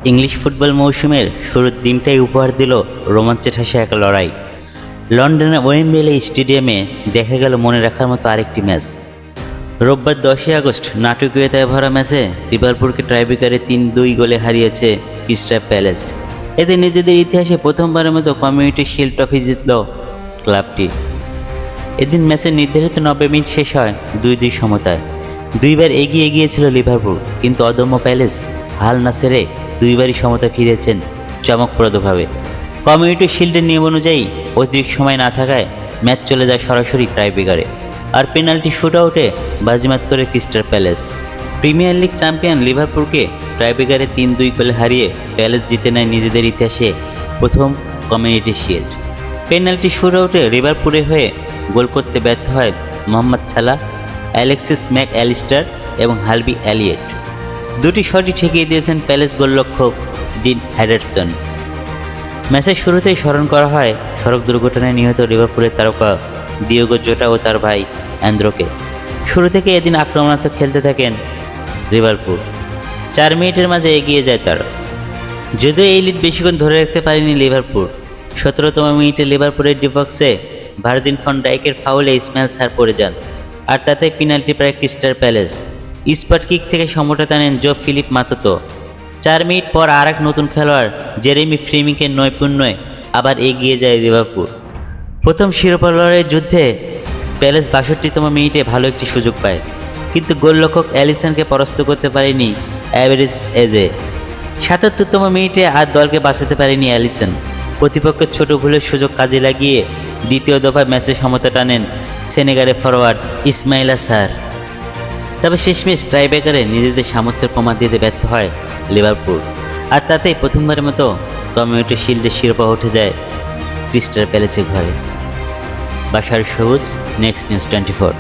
English football মৌসুমের শুরুর দিনটাই উপহার দিল রোমাঞ্চে ঠাসা এক লড়াই। লন্ডনের ওয়েম্বলি স্টেডিয়ামে দেখা গেল মনে রাখার মতো আরেকটি ম্যাচ। রোববার 10ই আগস্ট নাটকীয়তায় ভরা ম্যাচে লিভারপুলকে টাইব্রেকারে 3-2 গোলে হারিয়েছে ক্রিস্টাল প্যালেস। এতে নিজেদের ইতিহাসে প্রথমবারের মতো কমিউনিটি শিল্ড ট্রফি জিতল ক্লাবটি। এদিন ম্যাচের নির্ধারিত 90 মিনিট শেষ হয় 2-2 সমতায়। দুইবার এগিয়ে গিয়েছিল লিভারপুল, কিন্তু অদম্য প্যালেস হাল না ছেড়ে দুইবারই সমতা ফিরেছেন চমকপ্রদভাবে। কমিউনিটি শিল্ডের নিয়ম অনুযায়ী অতিরিক্ত সময় না থাকায় ম্যাচ চলে যায় সরাসরি টাইব্রেকারে, আর পেনাল্টি শুটআউটে বাজিমাত করে Crystal Palace. Premier League champion লিভারপুলকে টাইব্রেকারে 3-2 গোলে হারিয়ে প্যালেস জিতে নেয় নিজেদের ইতিহাসে প্রথম কমিউনিটি শিল্ড। পেনাল্টি শুটআউটে লিভারপুলের হয়ে গোল করতে ব্যর্থ হয় মোহাম্মদ সালাহ, অ্যালেক্সিস ম্যাক অ্যালিস্টার এবং হার্বি এলিয়ট। দুটি শটই ঠেকিয়ে দিয়েছেন প্যালেস গোলরক্ষক ডিন হেডারসন। ম্যাচের শুরুতেই স্মরণ করা হয় সড়ক দুর্ঘটনায় নিহত লিভারপুলের তারকা ডিয়েগো জোটা ও তার ভাই অ্যান্দ্রোকে। শুরু থেকে এদিন আক্রমণাত্মক খেলতে থাকেন লিভারপুল। 4 মিনিটের মাঝে এগিয়ে যায় তারা। যদিও এই লিড বেশিক্ষণ ধরে রাখতে পারেনি লিভারপুল। 17তম মিনিটে লিভারপুলের ডিবক্সে ভার্জিন ফন ডাইকের ফাউলে ইসমাইল সার পড়ে যান, আর তাতে পেনাল্টি পায় ক্রিস্টাল প্যালেস। স্পট কিক থেকে সমতাটা নেন জো ফিলিপ মাতোতো। 4 মিনিট পর আর এক নতুন খেলোয়াড় জেরেমি ফ্রিমিংয়ের নৈপুণ্যে আবার এগিয়ে যায় লিভারপুল। প্রথম শিরোপা লড়াইয়ের যুদ্ধে প্যালেস 62তম মিনিটে ভালো একটি সুযোগ পায়, কিন্তু গোলরক্ষক অ্যালিসনকে পরাস্ত করতে পারেনি অ্যাভারেজ এজে। 77তম মিনিটে আর দলকে বাঁচাতে পারেনি অ্যালিসন। প্রতিপক্ষের ছোট ভুলের সুযোগ কাজে লাগিয়ে দ্বিতীয় দফায় ম্যাচে সমতা টানেন সেনেগালের ফরোয়ার্ড ইসমাইলা সার। তবে শেষমেশ টাইব্রেকারে নিজেদের সামর্থ্যের প্রমাণ দিতে ব্যর্থ হয় লিভারপুল, আর তাতেই প্রথমবারের মতো কমিউনিটি শিল্ডের শিরোপা উঠে যায় ক্রিস্টাল প্যালেসের ঘরে। বাশার সবুজ, নেক্সট নিউজ 24।